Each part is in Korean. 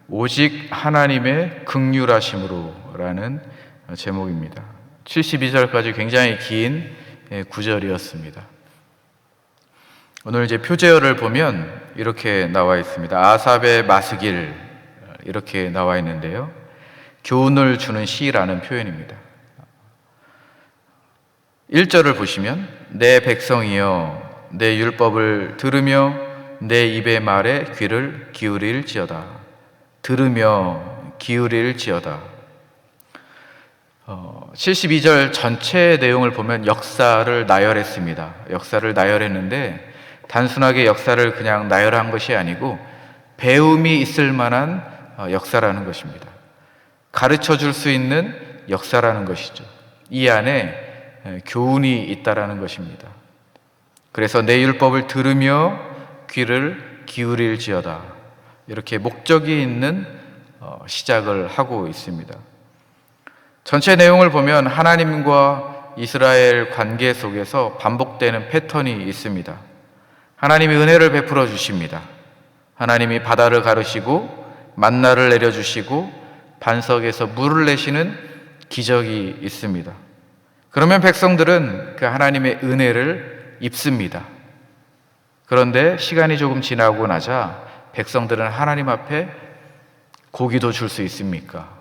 오직 하나님의 긍휼하심으로라는 제목입니다. 72절까지 굉장히 긴 구절이었습니다. 오늘 이제 표제어를 보면 이렇게 나와 있습니다. 아삽의 마스길 이렇게 나와 있는데요. 교훈을 주는 시라는 표현입니다. 1절을 보시면 내 백성이여 내 율법을 들으며 내 입의 말에 귀를 기울일지어다. 들으며 기울일지어다. 72절 전체 내용을 보면 역사를 나열했습니다. 역사를 나열했는데 단순하게 역사를 그냥 나열한 것이 아니고 배움이 있을 만한 역사라는 것입니다. 가르쳐 줄 수 있는 역사라는 것이죠. 이 안에 교훈이 있다라는 것입니다. 그래서 내 율법을 들으며 귀를 기울일지어다. 이렇게 목적이 있는 시작을 하고 있습니다. 전체 내용을 보면 하나님과 이스라엘 관계 속에서 반복되는 패턴이 있습니다. 하나님이 은혜를 베풀어 주십니다. 하나님이 바다를 가르시고 만나를 내려주시고 반석에서 물을 내시는 기적이 있습니다. 그러면 백성들은 그 하나님의 은혜를 입습니다. 그런데 시간이 조금 지나고 나자 백성들은 하나님 앞에 고기도 줄 수 있습니까?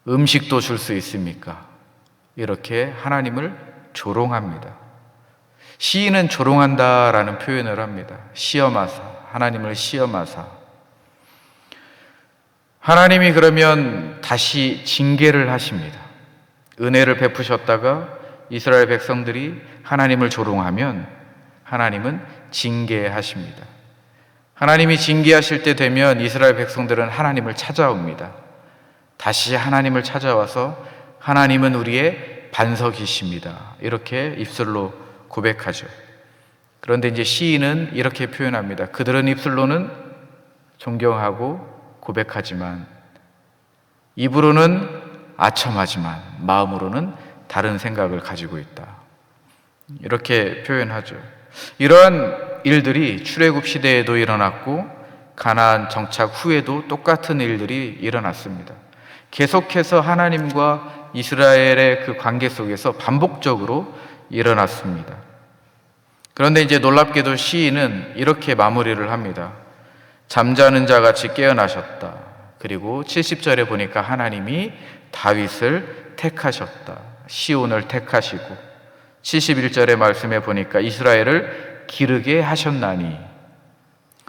음식도 줄 수 있습니까? 이렇게 하나님을 조롱합니다. 시인은 조롱한다라는 표현을 합니다. 시험하사, 하나님을 시험하사. 하나님이 그러면 다시 징계를 하십니다. 은혜를 베푸셨다가 이스라엘 백성들이 하나님을 조롱하면 하나님은 징계하십니다. 하나님이 징계하실 때 되면 이스라엘 백성들은 하나님을 찾아옵니다. 다시 하나님을 찾아와서 하나님은 우리의 반석이십니다. 이렇게 입술로 고백하죠. 그런데 이제 시인은 이렇게 표현합니다. 그들은 입술로는 존경하고 고백하지만 입으로는 아첨하지만 마음으로는 다른 생각을 가지고 있다. 이렇게 표현하죠. 이러한 일들이 출애굽 시대에도 일어났고 가나안 정착 후에도 똑같은 일들이 일어났습니다. 계속해서 하나님과 이스라엘의 그 관계 속에서 반복적으로 일어났습니다. 그런데 이제 놀랍게도 시인은 이렇게 마무리를 합니다. 잠자는 자같이 깨어나셨다. 그리고 70절에 보니까 하나님이 다윗을 택하셨다. 시온을 택하시고 71절의 말씀에 보니까 이스라엘을 기르게 하셨나니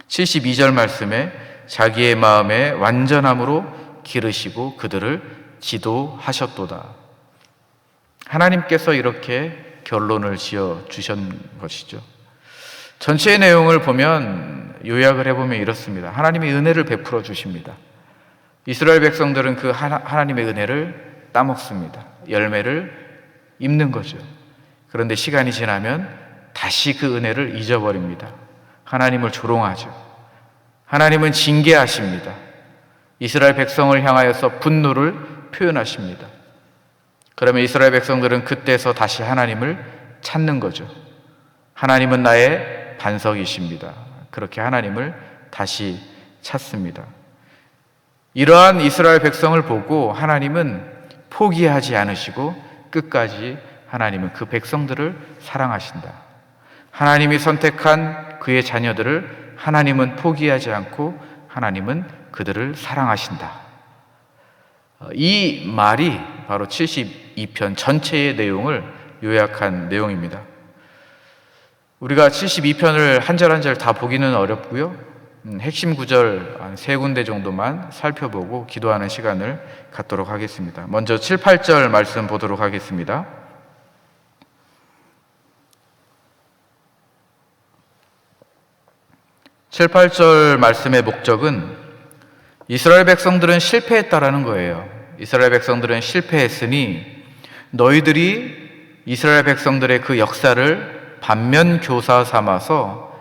72절 말씀에 자기의 마음에 완전함으로 기르시고 그들을 지도하셨도다. 하나님께서 이렇게 결론을 지어 주신 것이죠. 전체의 내용을 보면 요약을 해보면 이렇습니다. 하나님이 은혜를 베풀어 주십니다. 이스라엘 백성들은 그 하나님의 은혜를 따먹습니다. 열매를 입는 거죠. 그런데 시간이 지나면 다시 그 은혜를 잊어버립니다. 하나님을 조롱하죠. 하나님은 징계하십니다. 이스라엘 백성을 향하여서 분노를 표현하십니다. 그러면 이스라엘 백성들은 그때서 다시 하나님을 찾는 거죠. 하나님은 나의 반석이십니다. 그렇게 하나님을 다시 찾습니다. 이러한 이스라엘 백성을 보고 하나님은 포기하지 않으시고 끝까지 하나님은 그 백성들을 사랑하신다. 하나님이 선택한 그의 자녀들을 하나님은 포기하지 않고 하나님은 그들을 사랑하신다. 이 말이 바로 72편 전체의 내용을 요약한 내용입니다. 우리가 72편을 한 절 한 절 다 보기는 어렵고요. 핵심 구절 한 3군데 정도만 살펴보고 기도하는 시간을 갖도록 하겠습니다. 먼저 7, 8절 말씀 보도록 하겠습니다. 7, 8절 말씀의 목적은 이스라엘 백성들은 실패했다라는 거예요. 이스라엘 백성들은 실패했으니 너희들이 이스라엘 백성들의 그 역사를 반면교사 삼아서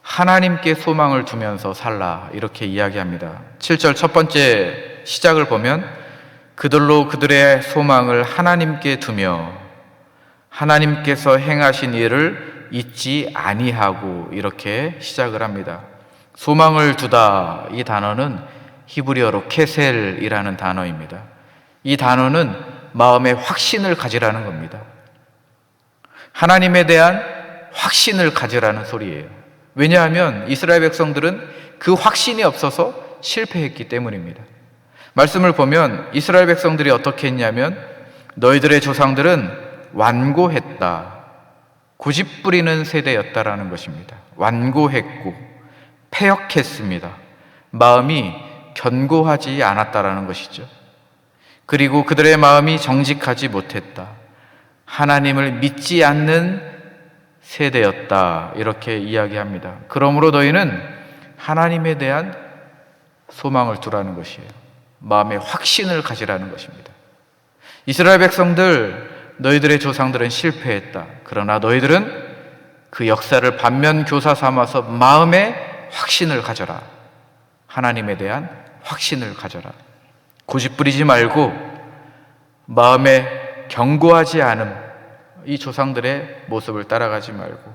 하나님께 소망을 두면서 살라 이렇게 이야기합니다. 7절 첫 번째 시작을 보면 그들로 그들의 소망을 하나님께 두며 하나님께서 행하신 일을 잊지 아니하고 이렇게 시작을 합니다. 소망을 두다 이 단어는 히브리어로 케셀이라는 단어입니다. 이 단어는 마음의 확신을 가지라는 겁니다. 하나님에 대한 확신을 가지라는 소리예요. 왜냐하면 이스라엘 백성들은 그 확신이 없어서 실패했기 때문입니다. 말씀을 보면 이스라엘 백성들이 어떻게 했냐면 너희들의 조상들은 완고했다. 고집 부리는 세대였다라는 것입니다. 완고했고 패역했습니다. 마음이 견고하지 않았다라는 것이죠. 그리고 그들의 마음이 정직하지 못했다. 하나님을 믿지 않는 세대였다. 이렇게 이야기합니다. 그러므로 너희는 하나님에 대한 소망을 두라는 것이에요. 마음의 확신을 가지라는 것입니다. 이스라엘 백성들, 너희들의 조상들은 실패했다. 그러나 너희들은 그 역사를 반면교사 삼아서 마음의 확신을 가져라. 하나님에 대한 확신을 가져라. 고집 부리지 말고 마음에 견고하지 않음, 이 조상들의 모습을 따라가지 말고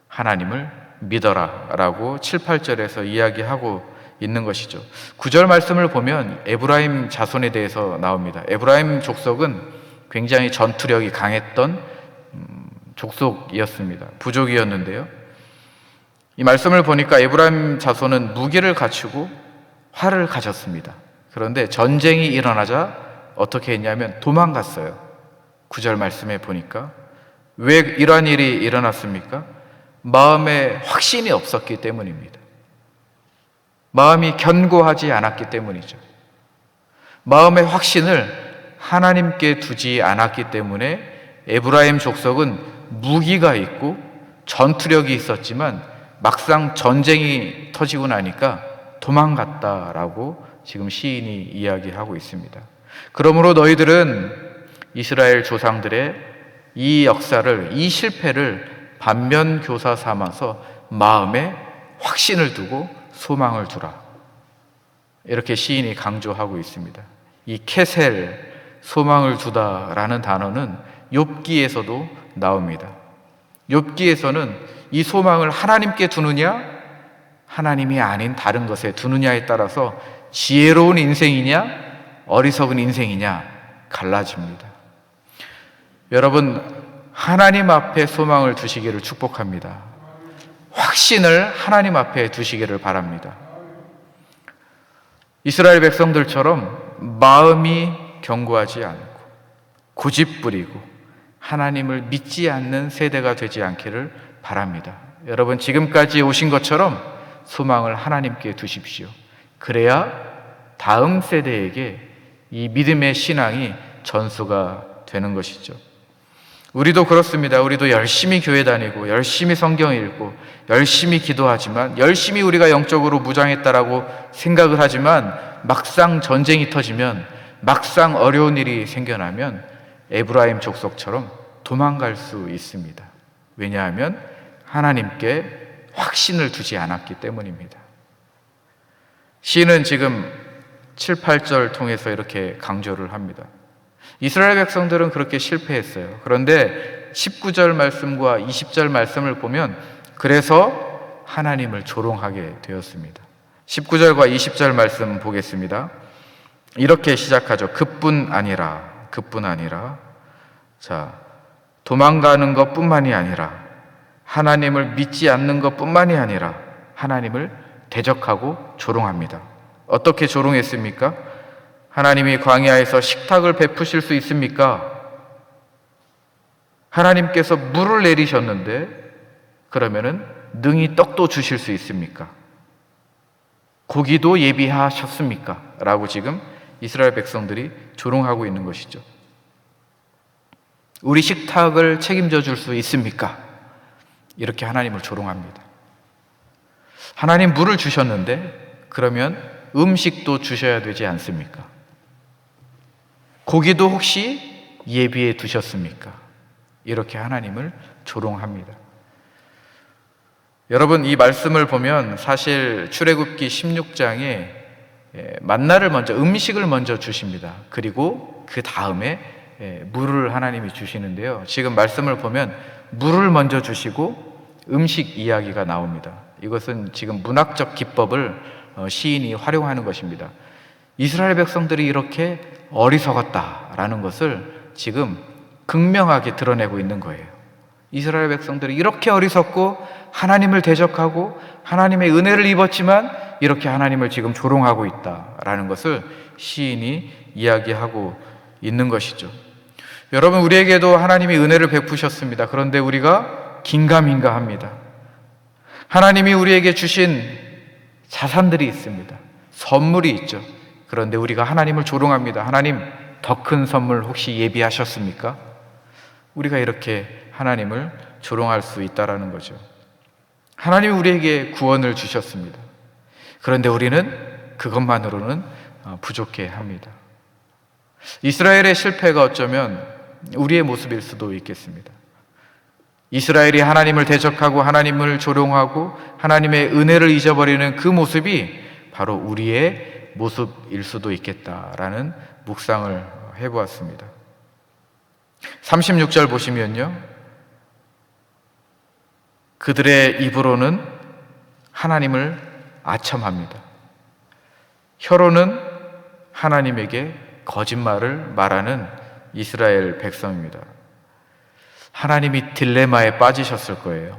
하나님을 믿어라 라고 7, 8절에서 이야기하고 있는 것이죠. 9절 말씀을 보면 에브라임 자손에 대해서 나옵니다. 에브라임 족속은 굉장히 전투력이 강했던 족속이었습니다. 부족이었는데요. 이 말씀을 보니까 에브라임 자손은 무기를 갖추고 활을 가졌습니다. 그런데 전쟁이 일어나자 어떻게 했냐면 도망갔어요. 9절 말씀에 보니까 왜 이러한 일이 일어났습니까? 마음에 확신이 없었기 때문입니다. 마음이 견고하지 않았기 때문이죠. 마음의 확신을 하나님께 두지 않았기 때문에 에브라임 족속은 무기가 있고 전투력이 있었지만 막상 전쟁이 터지고 나니까 도망갔다라고 지금 시인이 이야기하고 있습니다. 그러므로 너희들은 이스라엘 조상들의 이 역사를, 이 실패를 반면교사 삼아서 마음에 확신을 두고 소망을 두라. 이렇게 시인이 강조하고 있습니다. 이 케셀, 소망을 두다라는 단어는 욥기에서도 나옵니다. 욥기에서는 이 소망을 하나님께 두느냐, 하나님이 아닌 다른 것에 두느냐에 따라서 지혜로운 인생이냐, 어리석은 인생이냐 갈라집니다. 여러분, 하나님 앞에 소망을 두시기를 축복합니다. 확신을 하나님 앞에 두시기를 바랍니다. 이스라엘 백성들처럼 마음이 견고하지 않고 고집 부리고 하나님을 믿지 않는 세대가 되지 않기를 바랍니다. 여러분, 지금까지 오신 것처럼 소망을 하나님께 두십시오. 그래야 다음 세대에게 이 믿음의 신앙이 전수가 되는 것이죠. 우리도 그렇습니다. 우리도 열심히 교회 다니고 열심히 성경 읽고 열심히 기도하지만, 열심히 우리가 영적으로 무장했다라고 생각을 하지만 막상 전쟁이 터지면, 막상 어려운 일이 생겨나면 에브라임 족속처럼 도망갈 수 있습니다. 왜냐하면 하나님께 확신을 두지 않았기 때문입니다. 시인은 지금 7, 8절 통해서 이렇게 강조를 합니다. 이스라엘 백성들은 그렇게 실패했어요. 그런데 19절 말씀과 20절 말씀을 보면 그래서 하나님을 조롱하게 되었습니다. 19절과 20절 말씀 보겠습니다. 이렇게 시작하죠. 그뿐 아니라. 자, 도망가는 것뿐만이 아니라, 하나님을 믿지 않는 것뿐만이 아니라 하나님을 대적하고 조롱합니다. 어떻게 조롱했습니까? 하나님이 광야에서 식탁을 베푸실 수 있습니까? 하나님께서 물을 내리셨는데 그러면은 능히 떡도 주실 수 있습니까? 고기도 예비하셨습니까? 라고 지금 이스라엘 백성들이 조롱하고 있는 것이죠. 우리 식탁을 책임져 줄 수 있습니까? 이렇게 하나님을 조롱합니다. 하나님 물을 주셨는데 그러면 음식도 주셔야 되지 않습니까? 고기도 혹시 예비해 두셨습니까? 이렇게 하나님을 조롱합니다. 여러분, 이 말씀을 보면 사실 출애굽기 16장에 만나를 먼저, 음식을 먼저 주십니다. 그리고 그 다음에 물을 하나님이 주시는데요. 지금 말씀을 보면 물을 먼저 주시고 음식 이야기가 나옵니다. 이것은 지금 문학적 기법을 시인이 활용하는 것입니다. 이스라엘 백성들이 이렇게 어리석었다라는 것을 지금 극명하게 드러내고 있는 거예요. 이스라엘 백성들이 이렇게 어리석고 하나님을 대적하고 하나님의 은혜를 입었지만 이렇게 하나님을 지금 조롱하고 있다라는 것을 시인이 이야기하고 있는 것이죠. 여러분, 우리에게도 하나님이 은혜를 베푸셨습니다. 그런데 우리가 긴가민가합니다. 하나님이 우리에게 주신 자산들이 있습니다. 선물이 있죠. 그런데 우리가 하나님을 조롱합니다. 하나님, 더 큰 선물 혹시 예비하셨습니까? 우리가 이렇게 하나님을 조롱할 수 있다라는 거죠. 하나님이 우리에게 구원을 주셨습니다. 그런데 우리는 그것만으로는 부족해 합니다. 이스라엘의 실패가 어쩌면 우리의 모습일 수도 있겠습니다. 이스라엘이 하나님을 대적하고 하나님을 조롱하고 하나님의 은혜를 잊어버리는 그 모습이 바로 우리의 모습일 수도 있겠다라는 묵상을 해보았습니다. 36절 보시면요, 그들의 입으로는 하나님을 아첨합니다. 혀로는 하나님에게 거짓말을 말하는 이스라엘 백성입니다. 하나님이 딜레마에 빠지셨을 거예요.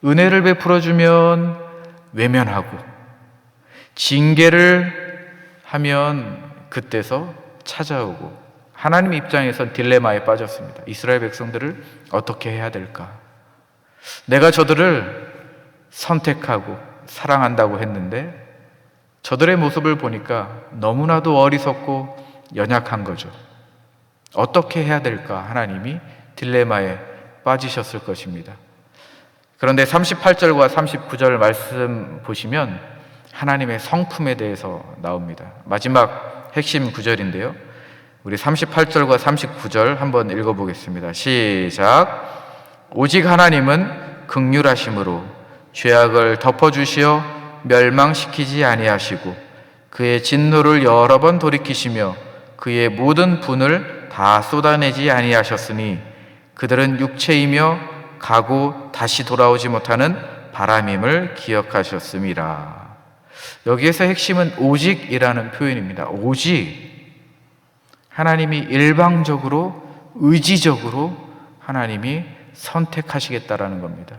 은혜를 베풀어주면 외면하고, 징계를 하면 그때서 찾아오고, 하나님 입장에선 딜레마에 빠졌습니다. 이스라엘 백성들을 어떻게 해야 될까? 내가 저들을 선택하고 사랑한다고 했는데 저들의 모습을 보니까 너무나도 어리석고 연약한 거죠. 어떻게 해야 될까? 하나님이 딜레마에 빠지셨을 것입니다. 그런데 38절과 39절 말씀 보시면 하나님의 성품에 대해서 나옵니다. 마지막 핵심 구절인데요, 우리 38절과 39절 한번 읽어보겠습니다. 시작. 오직 하나님은 긍휼하심으로 죄악을 덮어주시어 멸망시키지 아니하시고 그의 진노를 여러 번 돌이키시며 그의 모든 분을 다 쏟아내지 아니하셨으니 그들은 육체이며 가고 다시 돌아오지 못하는 바람임을 기억하셨음이라. 여기에서 핵심은 오직이라는 표현입니다. 오직. 하나님이 일방적으로 의지적으로 하나님이 선택하시겠다라는 겁니다.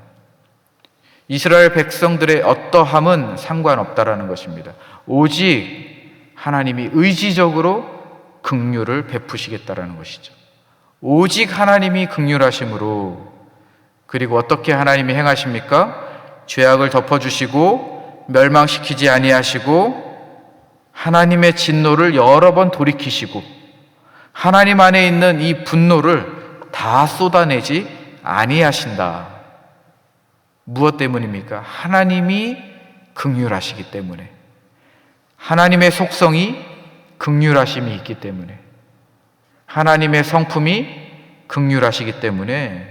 이스라엘 백성들의 어떠함은 상관없다라는 것입니다. 오직 하나님이 의지적으로 긍휼을 베푸시겠다라는 것이죠. 오직 하나님이 긍휼하심으로, 그리고 어떻게 하나님이 행하십니까? 죄악을 덮어주시고 멸망시키지 아니하시고 하나님의 진노를 여러 번 돌이키시고 하나님 안에 있는 이 분노를 다 쏟아내지 아니하신다. 무엇 때문입니까? 하나님이 긍휼하시기 때문에, 하나님의 속성이 긍휼하심이 있기 때문에, 하나님의 성품이 긍휼하시기 때문에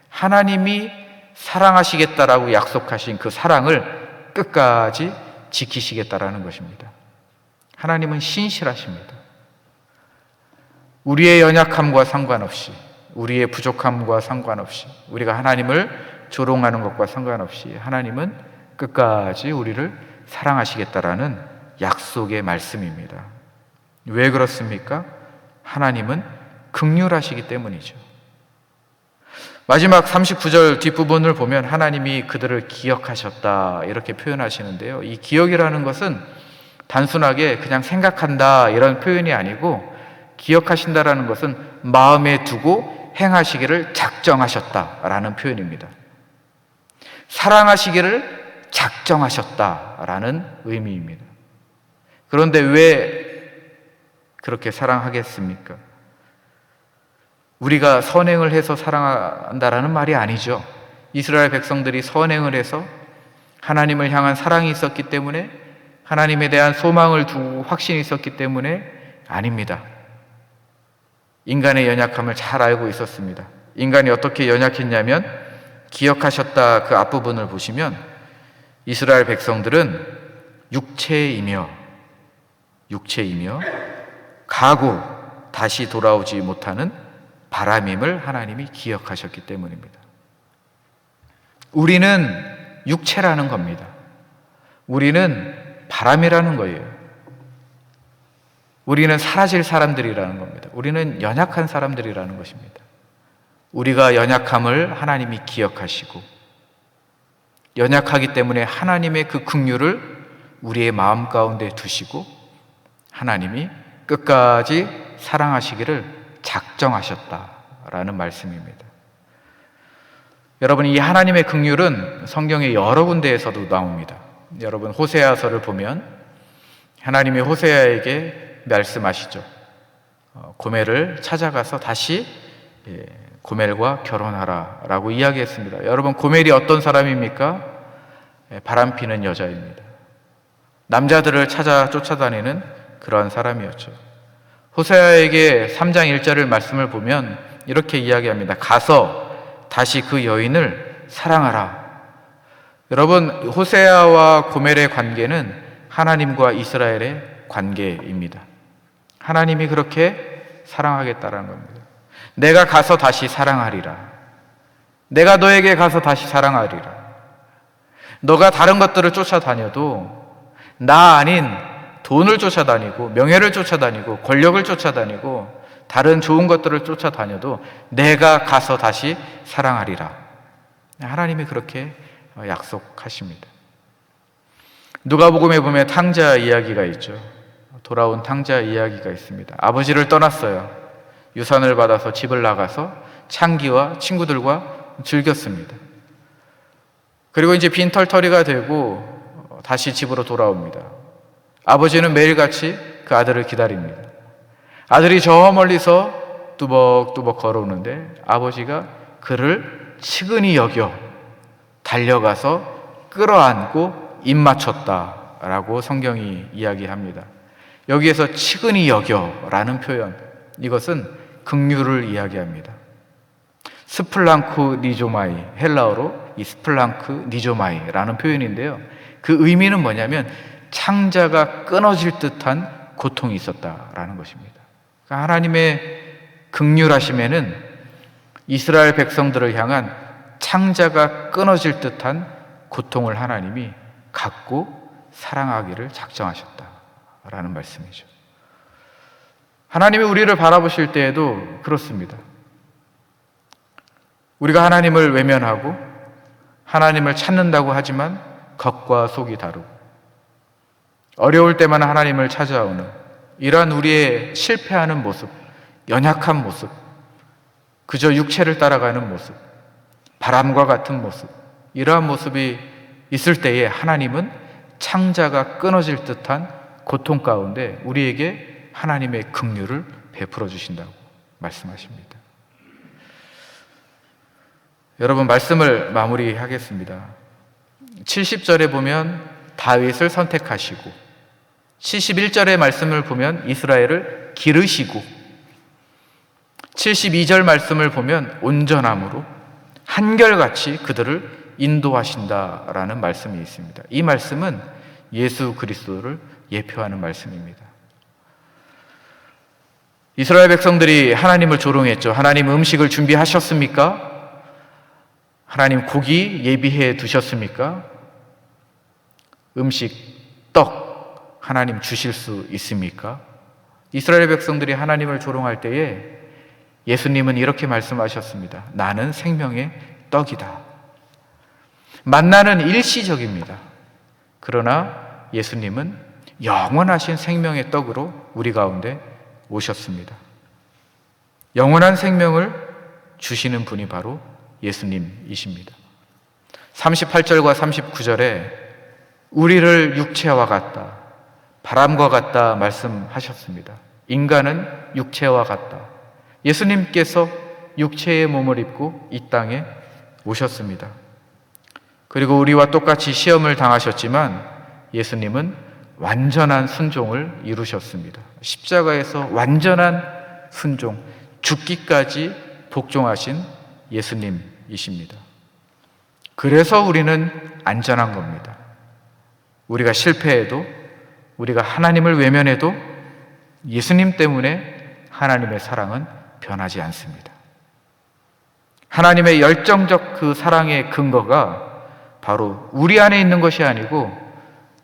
하나님이 사랑하시겠다라고 약속하신 그 사랑을 끝까지 지키시겠다라는 것입니다. 하나님은 신실하십니다. 우리의 연약함과 상관없이, 우리의 부족함과 상관없이, 우리가 하나님을 조롱하는 것과 상관없이 하나님은 끝까지 우리를 사랑하시겠다라는 약속의 말씀입니다. 왜 그렇습니까? 하나님은 긍휼하시기 때문이죠. 마지막 39절 뒷부분을 보면 하나님이 그들을 기억하셨다 이렇게 표현하시는데요, 이 기억이라는 것은 단순하게 그냥 생각한다 이런 표현이 아니고, 기억하신다라는 것은 마음에 두고 행하시기를 작정하셨다라는 표현입니다. 사랑하시기를 작정하셨다라는 의미입니다. 그런데 왜 그렇게 사랑하겠습니까? 우리가 선행을 해서 사랑한다라는 말이 아니죠. 이스라엘 백성들이 선행을 해서 하나님을 향한 사랑이 있었기 때문에, 하나님에 대한 소망을 두고 확신이 있었기 때문에 아닙니다. 인간의 연약함을 잘 알고 있었습니다. 인간이 어떻게 연약했냐면, 기억하셨다 그 앞부분을 보시면 이스라엘 백성들은 육체이며 가고 다시 돌아오지 못하는 바람임을 하나님이 기억하셨기 때문입니다. 우리는 육체라는 겁니다. 우리는 바람이라는 거예요. 우리는 사라질 사람들이라는 겁니다. 우리는 연약한 사람들이라는 것입니다. 우리가 연약함을 하나님이 기억하시고 연약하기 때문에 하나님의 그 긍휼을 우리의 마음 가운데 두시고 하나님이 끝까지 사랑하시기를 작정하셨다라는 말씀입니다. 여러분, 이 하나님의 긍휼은 성경의 여러 군데에서도 나옵니다. 여러분, 호세아서를 보면 하나님이 호세아에게 말씀하시죠. 고멜을 찾아가서 다시 고멜과 결혼하라 라고 이야기했습니다. 여러분, 고멜이 어떤 사람입니까? 바람피는 여자입니다. 남자들을 찾아 쫓아다니는 그러한 사람이었죠. 호세아에게 3장 1절을 말씀을 보면 이렇게 이야기합니다. 가서 다시 그 여인을 사랑하라. 여러분, 호세아와 고멜의 관계는 하나님과 이스라엘의 관계입니다. 하나님이 그렇게 사랑하겠다라는 겁니다. 내가 가서 다시 사랑하리라. 내가 너에게 가서 다시 사랑하리라. 너가 다른 것들을 쫓아다녀도 나 아닌 돈을 쫓아다니고 명예를 쫓아다니고 권력을 쫓아다니고 다른 좋은 것들을 쫓아다녀도 내가 가서 다시 사랑하리라. 하나님이 그렇게 약속하십니다. 누가복음에 보면 탕자 이야기가 있죠. 돌아온 탕자 이야기가 있습니다. 아버지를 떠났어요. 유산을 받아서 집을 나가서 창기와 친구들과 즐겼습니다. 그리고 이제 빈털터리가 되고 다시 집으로 돌아옵니다. 아버지는 매일같이 그 아들을 기다립니다. 아들이 저 멀리서 뚜벅뚜벅 걸어오는데 아버지가 그를 측은히 여겨 달려가서 끌어안고 입 맞췄다라고 성경이 이야기합니다. 여기에서 측은히 여겨라는 표현, 이것은 긍휼을 이야기합니다. 스플랑크 니조마이, 헬라어로 이 스플랑크 니조마이라는 표현인데요. 그 의미는 뭐냐면 창자가 끊어질 듯한 고통이 있었다라는 것입니다. 그러니까 하나님의 긍휼하심에는 이스라엘 백성들을 향한 창자가 끊어질 듯한 고통을 하나님이 갖고 사랑하기를 작정하셨다라는 말씀이죠. 하나님이 우리를 바라보실 때에도 그렇습니다. 우리가 하나님을 외면하고 하나님을 찾는다고 하지만 겉과 속이 다르고 어려울 때만 하나님을 찾아오는 이러한 우리의 실패하는 모습, 연약한 모습, 그저 육체를 따라가는 모습, 바람과 같은 모습, 이러한 모습이 있을 때에 하나님은 창자가 끊어질 듯한 고통 가운데 우리에게 하나님의 긍휼을 베풀어 주신다고 말씀하십니다. 여러분, 말씀을 마무리하겠습니다. 70절에 보면 다윗을 선택하시고 71절의 말씀을 보면 이스라엘을 기르시고 72절 말씀을 보면 온전함으로 한결같이 그들을 인도하신다라는 말씀이 있습니다. 이 말씀은 예수 그리스도를 예표하는 말씀입니다. 이스라엘 백성들이 하나님을 조롱했죠. 하나님 음식을 준비하셨습니까? 하나님 고기 예비해 두셨습니까? 음식, 떡 하나님 주실 수 있습니까? 이스라엘 백성들이 하나님을 조롱할 때에 예수님은 이렇게 말씀하셨습니다. 나는 생명의 떡이다. 만나는 일시적입니다. 그러나 예수님은 영원하신 생명의 떡으로 우리 가운데 오셨습니다. 영원한 생명을 주시는 분이 바로 예수님이십니다. 38절과 39절에 우리를 육체와 같다, 바람과 같다 말씀하셨습니다. 인간은 육체와 같다. 예수님께서 육체의 몸을 입고 이 땅에 오셨습니다. 그리고 우리와 똑같이 시험을 당하셨지만 예수님은 완전한 순종을 이루셨습니다. 십자가에서 완전한 순종, 죽기까지 복종하신 예수님이십니다. 그래서 우리는 안전한 겁니다. 우리가 실패해도, 우리가 하나님을 외면해도 예수님 때문에 하나님의 사랑은 변하지 않습니다. 하나님의 열정적 그 사랑의 근거가 바로 우리 안에 있는 것이 아니고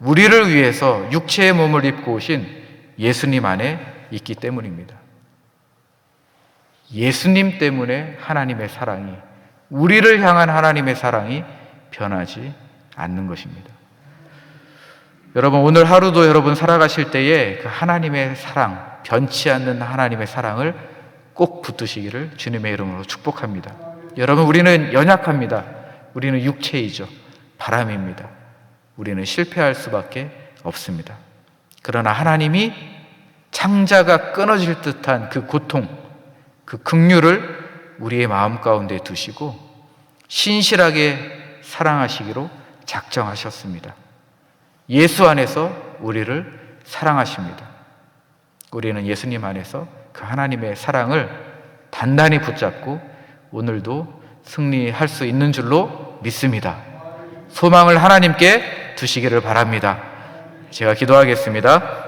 우리를 위해서 육체의 몸을 입고 오신 예수님 안에 있기 때문입니다. 예수님 때문에 하나님의 사랑이, 우리를 향한 하나님의 사랑이 변하지 않는 것입니다. 여러분, 오늘 하루도 여러분 살아가실 때에 그 하나님의 사랑, 변치 않는 하나님의 사랑을 꼭 붙드시기를 주님의 이름으로 축복합니다. 여러분, 우리는 연약합니다. 우리는 육체이죠. 바람입니다. 우리는 실패할 수밖에 없습니다. 그러나 하나님이 창자가 끊어질 듯한 그 고통, 그 긍휼을 우리의 마음 가운데 두시고 신실하게 사랑하시기로 작정하셨습니다. 예수 안에서 우리를 사랑하십니다. 우리는 예수님 안에서 그 하나님의 사랑을 단단히 붙잡고 오늘도 승리할 수 있는 줄로 믿습니다. 소망을 하나님께 두시기를 바랍니다. 제가 기도하겠습니다.